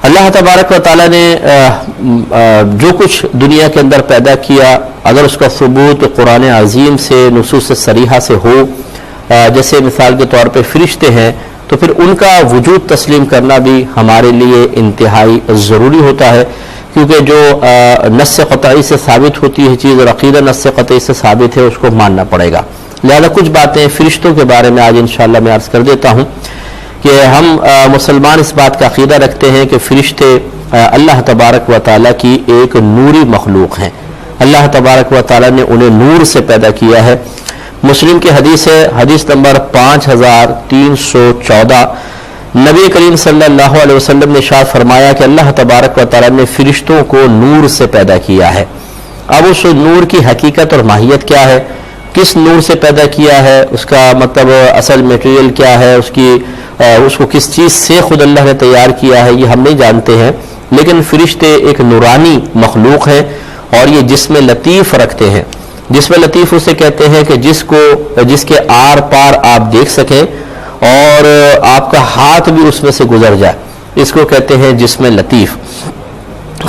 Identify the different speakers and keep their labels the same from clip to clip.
Speaker 1: اللہ تبارک و تعالیٰ نے جو کچھ دنیا کے اندر پیدا کیا، اگر اس کا ثبوت قرآن عظیم سے، نصوص صریحہ سے ہو، جیسے مثال کے طور پہ فرشتے ہیں، تو پھر ان کا وجود تسلیم کرنا بھی ہمارے لیے انتہائی ضروری ہوتا ہے، کیونکہ جو نص قطعی سے ثابت ہوتی ہے چیز اور عقیدہ نص قطعی سے ثابت ہے، اس کو ماننا پڑے گا۔ لہذا کچھ باتیں فرشتوں کے بارے میں آج انشاءاللہ میں عرض کر دیتا ہوں کہ ہم مسلمان اس بات کا عقیدہ رکھتے ہیں کہ فرشتے اللہ تبارک و تعالیٰ کی ایک نوری مخلوق ہیں۔ اللہ تبارک و تعالیٰ نے انہیں نور سے پیدا کیا ہے۔ مسلم کی حدیث ہے، حدیث نمبر 5314، نبی کریم صلی اللہ علیہ وسلم نے ارشاد فرمایا کہ اللہ تبارک و تعالیٰ نے فرشتوں کو نور سے پیدا کیا ہے۔ اب اس نور کی حقیقت اور ماہیت کیا ہے، کس نور سے پیدا کیا ہے، اس کا مطلب اصل میٹیریل کیا ہے، اس کو کس چیز سے خود اللہ نے تیار کیا ہے، یہ ہم نہیں جانتے ہیں، لیکن فرشتے ایک نورانی مخلوق ہیں اور یہ جسم لطیف رکھتے ہیں۔ جسم لطیف اسے کہتے ہیں کہ جس کے آر پار آپ دیکھ سکیں اور آپ کا ہاتھ بھی اس میں سے گزر جائے، اس کو کہتے ہیں جسم لطیف۔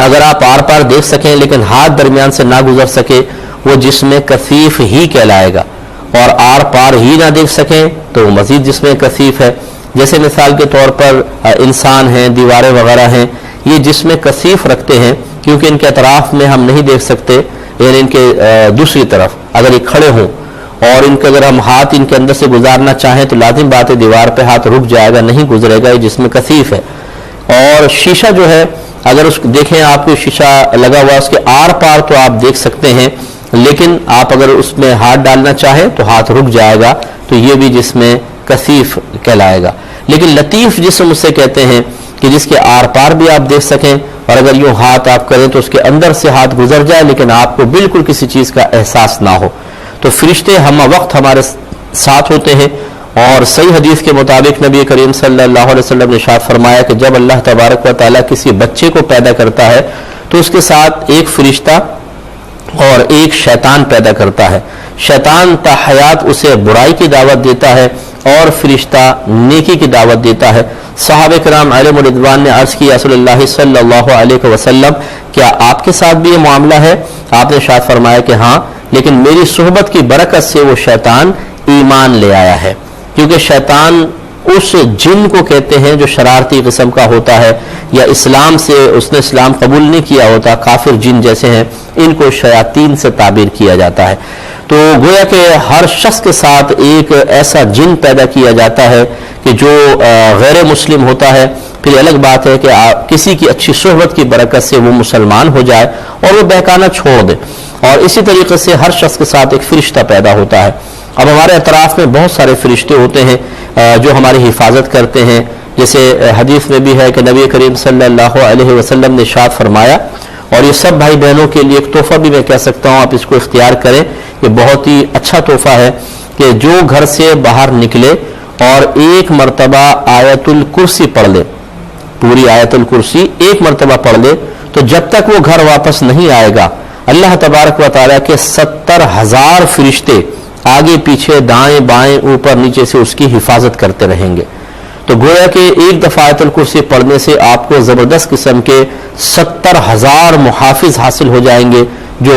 Speaker 1: اگر آپ آر پار دیکھ سکیں لیکن ہاتھ درمیان سے نہ گزر سکے، وہ جسم کثیف ہی کہلائے گا، اور آر پار ہی نہ دیکھ سکیں تو وہ مزید جسم کثیف ہے۔ جیسے مثال کے طور پر انسان ہیں، دیواریں وغیرہ ہیں، یہ جسم کثیف رکھتے ہیں کیونکہ ان کے اطراف میں ہم نہیں دیکھ سکتے، یعنی ان کے دوسری طرف اگر یہ کھڑے ہوں اور ان کے اگر ہم ہاتھ ان کے اندر سے گزارنا چاہیں تو لازم بات ہے دیوار پہ ہاتھ رک جائے گا، نہیں گزرے گا، یہ جسم کثیف ہے۔ اور شیشہ جو ہے، اگر اس دیکھیں آپ کو شیشہ لگا ہوا، اس کے آر پار تو آپ دیکھ سکتے ہیں، لیکن آپ اگر اس میں ہاتھ ڈالنا چاہیں تو ہاتھ رک جائے گا، تو یہ بھی جسم کثیف کہلائے گا۔ لیکن لطیف جسم اسے کہتے ہیں کہ جس کے آر پار بھی آپ دیکھ سکیں، اور اگر یوں ہاتھ آپ کریں تو اس کے اندر سے ہاتھ گزر جائے لیکن آپ کو بالکل کسی چیز کا احساس نہ ہو۔ تو فرشتے ہم وقت ہمارے ساتھ ہوتے ہیں، اور صحیح حدیث کے مطابق نبی کریم صلی اللہ علیہ وسلم نے ارشاد فرمایا کہ جب اللہ تبارک و تعالیٰ کسی بچے کو پیدا کرتا ہے تو اس کے ساتھ ایک فرشتہ اور ایک شیطان پیدا کرتا ہے۔ شیطان تا حیات اسے برائی کی دعوت دیتا ہے اور فرشتہ نیکی کی دعوت دیتا ہے۔ صحابہ کرام علیہم رضوان نے عرض کیا رسول اللہ صلی اللہ علیہ وسلم کیا آپ کے ساتھ بھی یہ معاملہ ہے؟ آپ نے ارشاد فرمایا کہ ہاں، لیکن میری صحبت کی برکت سے وہ شیطان ایمان لے آیا ہے، کیونکہ شیطان اس جن کو کہتے ہیں جو شرارتی قسم کا ہوتا ہے یا اسلام سے اس نے اسلام قبول نہیں کیا ہوتا، کافر جن جیسے ہیں، ان کو شیاطین سے تعبیر کیا جاتا ہے۔ تو گویا کہ ہر شخص کے ساتھ ایک ایسا جن پیدا کیا جاتا ہے کہ جو غیر مسلم ہوتا ہے، پھر الگ بات ہے کہ کسی کی اچھی صحبت کی برکت سے وہ مسلمان ہو جائے اور وہ بہکانا چھوڑ دے، اور اسی طریقے سے ہر شخص کے ساتھ ایک فرشتہ پیدا ہوتا ہے۔ اب ہمارے اطراف میں بہت سارے فرشتے ہوتے ہیں جو ہماری حفاظت کرتے ہیں، جیسے حدیث میں بھی ہے کہ نبی کریم صلی اللہ علیہ وسلم نے ارشاد فرمایا، اور یہ سب بھائی بہنوں کے لیے ایک تحفہ بھی میں کہہ سکتا ہوں، آپ اس کو اختیار کریں، یہ بہت ہی اچھا تحفہ ہے کہ جو گھر سے باہر نکلے اور ایک مرتبہ آیت الکرسی پڑھ لے، پوری آیت الکرسی ایک مرتبہ پڑھ لے، تو جب تک وہ گھر واپس نہیں آئے گا اللہ تبارک و تعالیٰ کے 70,000 فرشتے آگے پیچھے دائیں بائیں اوپر نیچے سے اس کی حفاظت کرتے رہیں گے۔ تو گویا کہ ایک دفعہ آیت الکرسی پڑھنے سے آپ کو زبردست قسم کے 70,000 محافظ حاصل ہو جائیں گے جو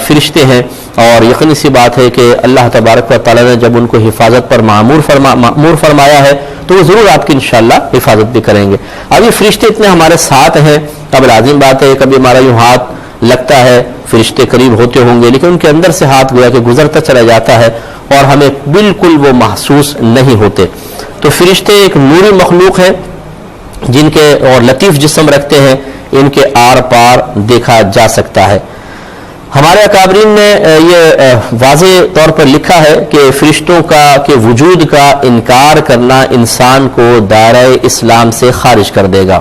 Speaker 1: فرشتے ہیں، اور یقینی سی بات ہے کہ اللہ تبارک و تعالیٰ نے جب ان کو حفاظت پر مأمور فرمایا ہے تو وہ ضرور آپ کی انشاءاللہ حفاظت بھی کریں گے۔ اب یہ فرشتے اتنے ہمارے ساتھ ہیں، اب لازم بات ہے کبھی ہمارا یوں ہاتھ لگتا ہے، فرشتے قریب ہوتے ہوں گے لیکن ان کے اندر سے ہاتھ گویا کہ گزرتا چلا جاتا ہے اور ہمیں بالکل وہ محسوس نہیں ہوتے۔ تو فرشتے ایک نوری مخلوق ہے جن کے اور لطیف جسم رکھتے ہیں، ان کے آر پار دیکھا جا سکتا ہے۔ ہمارے اکابرین نے یہ واضح طور پر لکھا ہے کہ فرشتوں کے وجود کا انکار کرنا انسان کو دائرہ اسلام سے خارج کر دے گا۔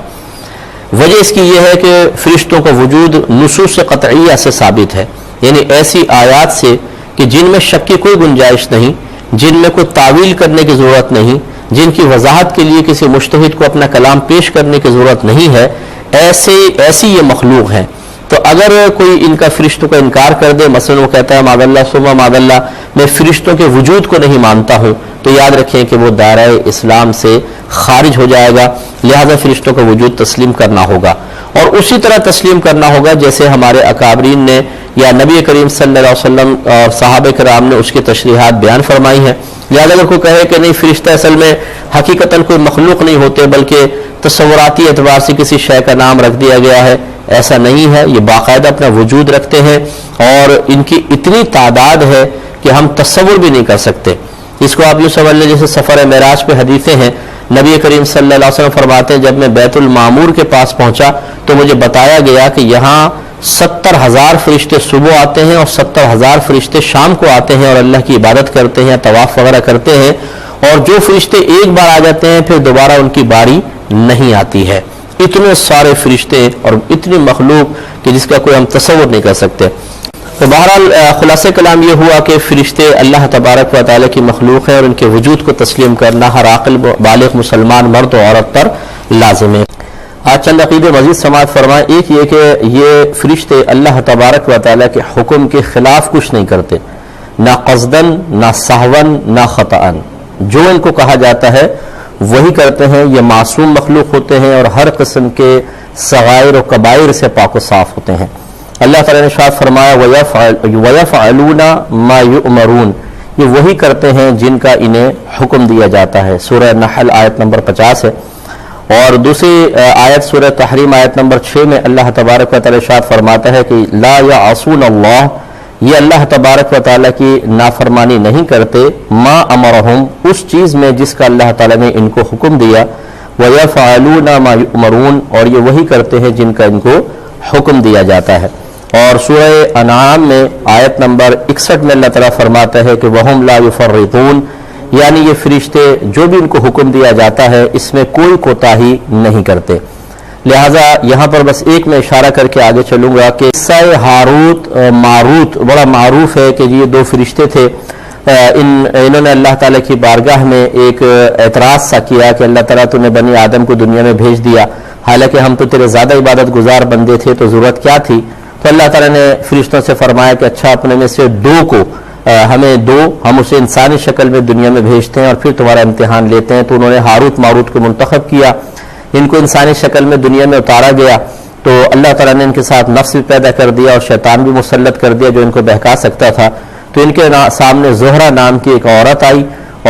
Speaker 1: وجہ اس کی یہ ہے کہ فرشتوں کا وجود نصوص قطعیہ سے ثابت ہے، یعنی ایسی آیات سے کہ جن میں شک کی کوئی گنجائش نہیں، جن میں کوئی تعویل کرنے کی ضرورت نہیں، جن کی وضاحت کے لیے کسی مجتہد کو اپنا کلام پیش کرنے کی ضرورت نہیں ہے، ایسی یہ مخلوق ہیں۔ تو اگر کوئی ان کا فرشتوں کا انکار کر دے، مثلا وہ کہتا ہے معاذ اللہ ثم معاذ اللہ میں فرشتوں کے وجود کو نہیں مانتا ہوں، تو یاد رکھیں کہ وہ دائرہ اسلام سے خارج ہو جائے گا، لہذا فرشتوں کا وجود تسلیم کرنا ہوگا، اور اسی طرح تسلیم کرنا ہوگا جیسے ہمارے اکابرین نے یا نبی کریم صلی اللہ علیہ وسلم اور صحابہ کرام نے اس کی تشریحات بیان فرمائی ہیں۔ لہذا اگر کوئی کہے کہ نہیں فرشتہ اصل میں حقیقتاً کوئی مخلوق نہیں ہوتے بلکہ تصوراتی اعتبار سے کسی شے کا نام رکھ دیا گیا ہے، ایسا نہیں ہے، یہ باقاعدہ اپنا وجود رکھتے ہیں اور ان کی اتنی تعداد ہے کہ ہم تصور بھی نہیں کر سکتے۔ اس کو آپ یوں سمجھ لیں جیسے سفر معراج پہ حدیثیں ہیں، نبی کریم صلی اللہ علیہ وسلم فرماتے ہیں جب میں بیت المعمور کے پاس پہنچا تو مجھے بتایا گیا کہ یہاں 70,000 فرشتے صبح آتے ہیں اور 70,000 فرشتے شام کو آتے ہیں اور اللہ کی عبادت کرتے ہیں، طواف وغیرہ کرتے ہیں، اور جو فرشتے ایک بار آ جاتے ہیں پھر دوبارہ ان کی باری نہیں آتی ہے۔ اتنے سارے فرشتے اور اتنی مخلوق کہ جس کا کوئی ہم تصور نہیں کر سکتے۔ تو بہرحال خلاصہ کلام یہ ہوا کہ فرشتے اللہ تبارک و تعالیٰ کی مخلوق ہے اور ان کے وجود کو تسلیم کرنا ہر عاقل بالغ مسلمان مرد و عورت پر لازم ہے۔ آج چند عقیدے مزید سماعت فرمائیں۔ ایک یہ کہ یہ فرشتے اللہ تبارک و تعالیٰ کے حکم کے خلاف کچھ نہیں کرتے، نہ قصدن نہ سہون نہ خطأن، جو ان کو کہا جاتا ہے وہی کرتے ہیں۔ یہ معصوم مخلوق ہوتے ہیں اور ہر قسم کے صغائر و کبائر سے پاک و صاف ہوتے ہیں۔ اللہ تعالیٰ نے ارشاد فرمایا وَيَفْعَلُونَ مَا يُؤْمَرُونَ، یہ وہی کرتے ہیں جن کا انہیں حکم دیا جاتا ہے۔ سورہ نحل آیت نمبر 50 ہے، اور دوسری آیت سورہ تحریم آیت نمبر 6 میں اللہ تبارک و تعالیٰ ارشاد فرماتا ہے کہ لا یعصون اللہ، یہ اللہ تبارک و تعالیٰ کی نافرمانی نہیں کرتے، ما امرہم، اس چیز میں جس کا اللہ تعالیٰ نے ان کو حکم دیا، وَيَفْعَلُونَ مَا يُؤْمَرُونَ، اور یہ وہی کرتے ہیں جن کا ان کو حکم دیا جاتا ہے۔ اور سورہ انعام میں آیت نمبر 61 میں اللہ تعالیٰ فرماتا ہے کہ وَهُمْ لَا يُفَرِّطُونَ، یعنی یہ فرشتے جو بھی ان کو حکم دیا جاتا ہے اس میں کوئی کوتاہی نہیں کرتے۔ لہٰذا یہاں پر بس ایک میں اشارہ کر کے آگے چلوں گا کہ قصہ ہاروت ماروت بڑا معروف ہے کہ یہ دو فرشتے تھے، انہوں نے اللہ تعالیٰ کی بارگاہ میں ایک اعتراض سا کیا کہ اللہ تعالیٰ تو نے بنی آدم کو دنیا میں بھیج دیا، حالانکہ ہم تو تیرے زیادہ عبادت گزار بندے تھے، تو ضرورت کیا تھی؟ تو اللہ تعالیٰ نے فرشتوں سے فرمایا کہ اچھا اپنے میں سے دو کو ہمیں دو، ہم اسے انسانی شکل میں دنیا میں بھیجتے ہیں اور پھر تمہارا امتحان لیتے ہیں۔ تو انہوں نے ہاروت ماروت کو منتخب کیا، ان کو انسانی شکل میں دنیا میں اتارا گیا، تو اللہ تعالیٰ نے ان کے ساتھ نفس بھی پیدا کر دیا اور شیطان بھی مسلط کر دیا جو ان کو بہکا سکتا تھا۔ تو ان کے سامنے زہرہ نام کی ایک عورت آئی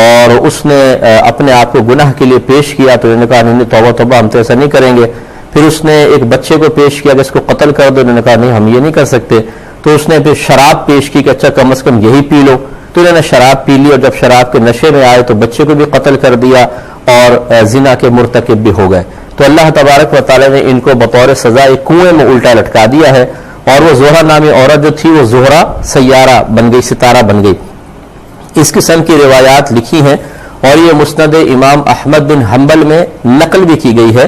Speaker 1: اور اس نے اپنے آپ کو گناہ کے لیے پیش کیا، تو انہوں نے کہا نہیں توبہ توبہ ہم تو ایسا نہیں کریں گے۔ پھر اس نے ایک بچے کو پیش کیا کہ اس کو قتل کر دو، انہوں نے کہا نہیں ہم یہ نہیں کر سکتے۔ تو اس نے پھر شراب پیش کی کہ اچھا کم از کم یہی پی لو، تو انہوں نے شراب پی لی اور جب شراب کے نشے میں آئے تو بچے کو بھی قتل کر دیا اور زنا کے مرتکب بھی ہو گئے۔ تو اللہ تبارک و تعالیٰ نے ان کو بطور سزا ایک کنویں میں الٹا لٹکا دیا ہے، اور وہ زہرہ نامی عورت جو تھی وہ زہرہ سیارہ بن گئی، ستارہ بن گئی۔ اس قسم کی روایات لکھی ہیں اور یہ مسند امام احمد بن حنبل میں نقل بھی کی گئی ہے،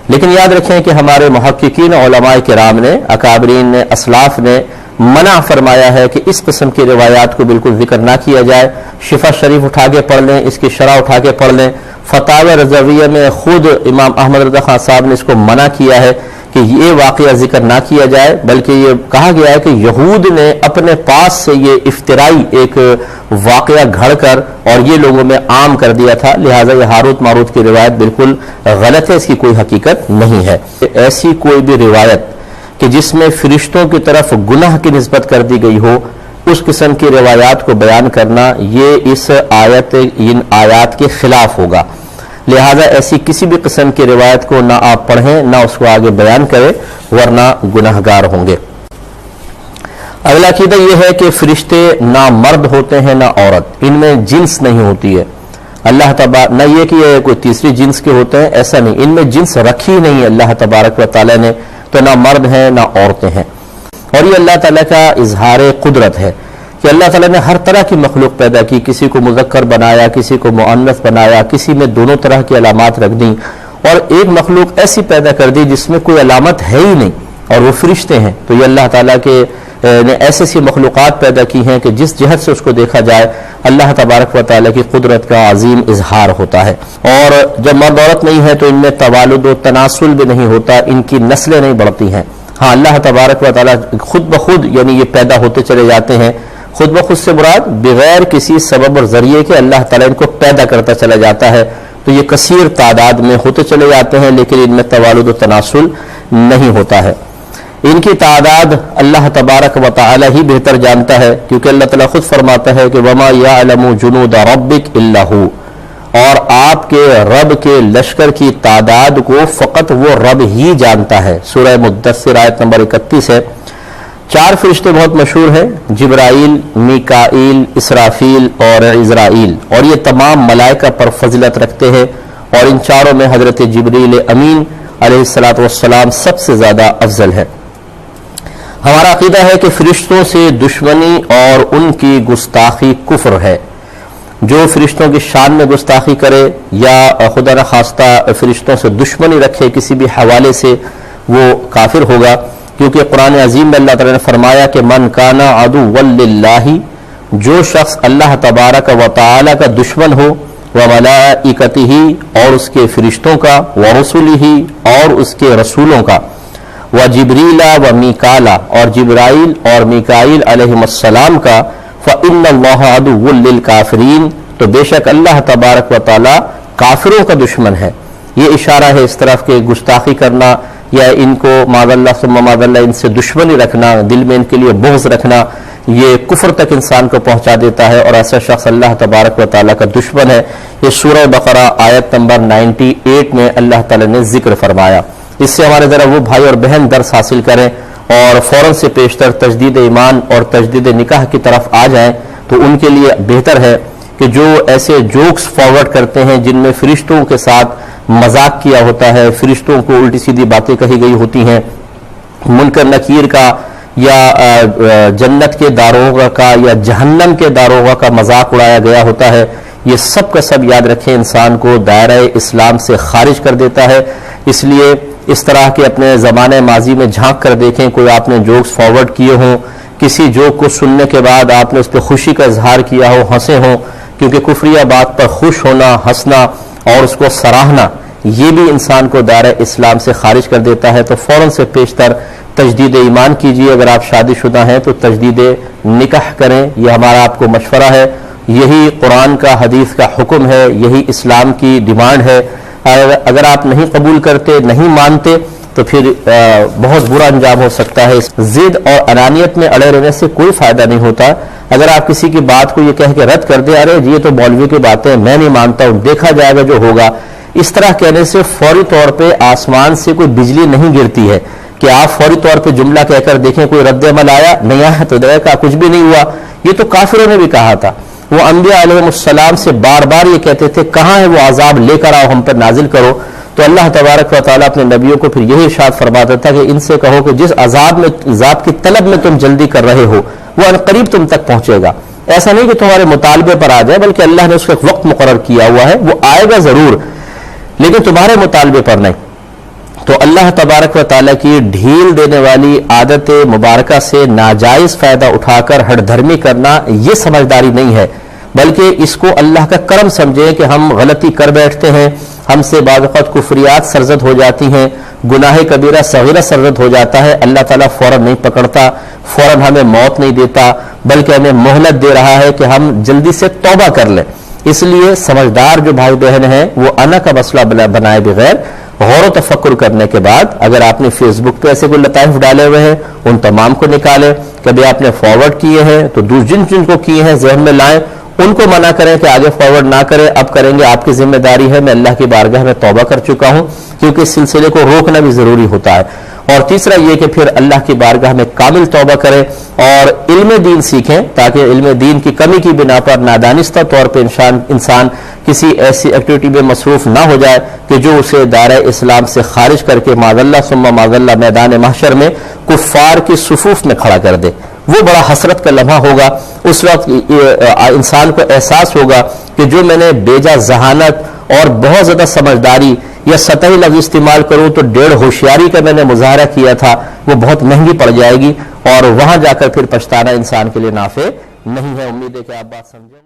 Speaker 1: لیکن یاد رکھیں کہ ہمارے محققین علماء کرام نے، اکابرین نے، اسلاف نے منع فرمایا ہے کہ اس قسم کی روایات کو بالکل ذکر نہ کیا جائے۔ شفا شریف اٹھا کے پڑھ لیں، اس کی شرح اٹھا کے پڑھ لیں۔ فتاوی رضویہ میں خود امام احمد رضا خان صاحب نے اس کو منع کیا ہے کہ یہ واقعہ ذکر نہ کیا جائے، بلکہ یہ کہا گیا ہے کہ یہود نے اپنے پاس سے یہ افترائی ایک واقعہ گھڑ کر اور یہ لوگوں میں عام کر دیا تھا، لہٰذا یہ ہاروت ماروت کی روایت بالکل غلط ہے، اس کی کوئی حقیقت نہیں ہے۔ ایسی کوئی بھی روایت کہ جس میں فرشتوں کی طرف گناہ کی نسبت کر دی گئی ہو، اس قسم کی روایات کو بیان کرنا یہ اس ان آیات کے خلاف ہوگا، لہذا ایسی کسی بھی قسم کی روایت کو نہ آپ پڑھیں نہ اس کو آگے بیان کریں، ورنہ گناہگار ہوں گے۔ اگلا عقیدہ یہ ہے کہ فرشتے نہ مرد ہوتے ہیں نہ عورت، ان میں جنس نہیں ہوتی ہے۔ اللہ تبارک نہ یہ کہ یہ کوئی تیسری جنس کے ہوتے ہیں، ایسا نہیں، ان میں جنس رکھی نہیں ہے اللہ تبارک و تعالیٰ نے، تو نہ مرد ہیں نہ عورتیں ہیں۔ اور یہ اللہ تعالیٰ کا اظہار قدرت ہے کہ اللہ تعالیٰ نے ہر طرح کی مخلوق پیدا کی، کسی کو مذکر بنایا، کسی کو مؤنث بنایا، کسی میں دونوں طرح کی علامات رکھ دیں، اور ایک مخلوق ایسی پیدا کر دی جس میں کوئی علامت ہے ہی نہیں، اور وہ فرشتے ہیں۔ تو یہ اللہ تعالیٰ کے نے ایسی سی مخلوقات پیدا کی ہیں کہ جس جہت سے اس کو دیکھا جائے اللہ تبارک و تعالیٰ کی قدرت کا عظیم اظہار ہوتا ہے۔ اور جب مرد عورت نہیں ہے تو ان میں توالد و تناسل بھی نہیں ہوتا، ان کی نسلیں نہیں بڑھتی ہیں۔ ہاں اللہ تبارک و تعالیٰ خود بخود یعنی یہ پیدا ہوتے چلے جاتے ہیں. خود بخود سے مراد بغیر کسی سبب اور ذریعے کے اللہ تعالیٰ ان کو پیدا کرتا چلا جاتا ہے. تو یہ کثیر تعداد میں ہوتے چلے جاتے ہیں لیکن ان میں توالد و تناسل نہیں ہوتا ہے. ان کی تعداد اللہ تبارک و تعالی ہی بہتر جانتا ہے کیونکہ اللہ تعالیٰ خود فرماتا ہے کہ وما یعلم جنود ربک الا ہو، اور آپ کے رب کے لشکر کی تعداد کو فقط وہ رب ہی جانتا ہے. سورہ مدثر آیت نمبر 31 ہے. 4 فرشتے بہت مشہور ہیں، جبرائیل، میکائیل، اسرافیل اور عزرائیل، اور یہ تمام ملائکہ پر فضیلت رکھتے ہیں، اور ان چاروں میں حضرت جبریل امین علیہ السلام سب سے زیادہ افضل ہے. ہمارا عقیدہ ہے کہ فرشتوں سے دشمنی اور ان کی گستاخی کفر ہے. جو فرشتوں کی شان میں گستاخی کرے یا خدا نخواستہ فرشتوں سے دشمنی رکھے کسی بھی حوالے سے، وہ کافر ہوگا، کیونکہ قرآن عظیم میں اللہ تعالیٰ نے فرمایا کہ من کان عدوا للہ، جو شخص اللہ تبارک و تعالی کا دشمن ہو، وملائکتہ، اور اس کے فرشتوں کا، ورسلہ، اور اس کے رسولوں کا، وجبریل ومیکالا، اور جبرائیل اور میکائیل علیہم السلام کا، فإن اللہ عدو للکافرین، تو بے شک اللہ تبارک و تعالی کافروں کا دشمن ہے. یہ اشارہ ہے اس طرف کہ گستاخی کرنا یا ان کو معاذ اللہ ثم معاذ اللہ ان سے دشمنی رکھنا، دل میں ان کے لیے بغض رکھنا، یہ کفر تک انسان کو پہنچا دیتا ہے، اور ایسا شخص اللہ تبارک و تعالیٰ کا دشمن ہے. یہ سورہ بقرہ آیت نمبر 98 میں اللہ تعالیٰ نے ذکر فرمایا. اس سے ہمارے ذرا وہ بھائی اور بہن درس حاصل کریں اور فوراً سے پیشتر تجدید ایمان اور تجدید نکاح کی طرف آ جائیں، تو ان کے لیے بہتر ہے کہ جو ایسے جوکس فارورڈ کرتے ہیں جن میں فرشتوں کے ساتھ مذاق کیا ہوتا ہے، فرشتوں کو الٹی سیدھی باتیں کہی گئی ہوتی ہیں، منکر نکیر کا یا جنت کے داروغہ کا یا جہنم کے داروغہ کا مذاق اڑایا گیا ہوتا ہے، یہ سب کا سب یاد رکھیں انسان کو دائرہ اسلام سے خارج کر دیتا ہے. اس لیے اس طرح کے اپنے زمانے ماضی میں جھانک کر دیکھیں، کوئی آپ نے جوکس فارورڈ کیے ہوں، کسی جوک کو سننے کے بعد آپ نے اس پہ خوشی کا اظہار کیا ہو، ہنسے ہوں، کیونکہ کفریہ بات پر خوش ہونا، ہنسنا اور اس کو سراہنا یہ بھی انسان کو دائرہ اسلام سے خارج کر دیتا ہے. تو فوراً سے پیشتر تجدید ایمان کیجیے. اگر آپ شادی شدہ ہیں تو تجدید نکاح کریں، یہ ہمارا آپ کو مشورہ ہے. یہی قرآن کا، حدیث کا حکم ہے، یہی اسلام کی ڈیمانڈ ہے. اگر آپ نہیں قبول کرتے، نہیں مانتے، تو پھر بہت برا انجام ہو سکتا ہے. ضد اور انانیت میں اڑے رہنے سے کوئی فائدہ نہیں ہوتا. اگر آپ کسی کی بات کو یہ کہہ کے رد کر دیں، ارے یہ تو مولوی کی باتیں میں نہیں مانتا ہوں، دیکھا جائے گا جو ہوگا، اس طرح کہنے سے فوری طور پہ آسمان سے کوئی بجلی نہیں گرتی ہے کہ آپ فوری طور پہ جملہ کہہ کر دیکھیں کوئی رد عمل آیا، نہیں آیا تو دیکھا کچھ بھی نہیں ہوا. یہ تو کافروں نے بھی کہا تھا. وہ انبیاء علیہ السلام سے بار بار یہ کہتے تھے کہاں ہے وہ عذاب، لے کر آؤ، ہم پر نازل کرو. تو اللہ تبارک و تعالیٰ اپنے نبیوں کو پھر یہی ارشاد فرماتا تھا کہ ان سے کہو کہ جس عذاب کی طلب میں تم جلدی کر رہے ہو وہ عنقریب تم تک پہنچے گا. ایسا نہیں کہ تمہارے مطالبے پر آ جائے، بلکہ اللہ نے اس کا ایک وقت مقرر کیا ہوا ہے، وہ آئے گا ضرور لیکن تمہارے مطالبے پر نہیں. تو اللہ تبارک و تعالیٰ کی ڈھیل دینے والی عادت مبارکہ سے ناجائز فائدہ اٹھا کر ہٹ دھرمی کرنا یہ سمجھداری نہیں ہے، بلکہ اس کو اللہ کا کرم سمجھیں کہ ہم غلطی کر بیٹھتے ہیں، ہم سے بعض اوقات کفریات سرزد ہو جاتی ہیں، گناہ کبیرہ صغیرہ سرزد ہو جاتا ہے. اللہ تعالیٰ فوراً نہیں پکڑتا، فوراً ہمیں موت نہیں دیتا، بلکہ ہمیں مہلت دے رہا ہے کہ ہم جلدی سے توبہ کر لیں. اس لیے سمجھدار جو بھائی بہن ہیں وہ انا کا مسئلہ بنائے بغیر غور و تفکر کرنے کے بعد، اگر آپ نے فیس بک پہ ایسے کوئی لطائف ڈالے ہوئے ہیں ان تمام کو نکالیں. کبھی آپ نے فارورڈ کیے ہیں تو جن کو کیے ہیں ذہن میں لائیں، ان کو منع کریں کہ آگے فارورڈ نہ کریں، اب کریں گے آپ کی ذمہ داری ہے. میں اللہ کی بارگاہ میں توبہ کر چکا ہوں، کیونکہ اس سلسلے کو روکنا بھی ضروری ہوتا ہے. اور تیسرا یہ کہ پھر اللہ کی بارگاہ میں کامل توبہ کریں اور علم دین سیکھیں، تاکہ علم دین کی کمی کی بنا پر نادانستہ طور پہ انسان کسی ایسی ایکٹیویٹی میں مصروف نہ ہو جائے کہ جو اسے دائرہ اسلام سے خارج کر کے معاذ اللہ ثم معاذ اللہ میدان محشر میں کفار کی صفوف میں کھڑا کر دے. وہ بڑا حسرت کا لمحہ ہوگا. اس وقت انسان کو احساس ہوگا کہ جو میں نے بیجا ذہانت اور بہت زیادہ سمجھداری یا سطحی لفظ استعمال کروں تو 1.5 ہوشیاری کا میں نے مظاہرہ کیا تھا، وہ بہت مہنگی پڑ جائے گی، اور وہاں جا کر پھر پچھتانا انسان کے لیے نافع نہیں ہے. امید ہے کہ آپ بات سمجھیں.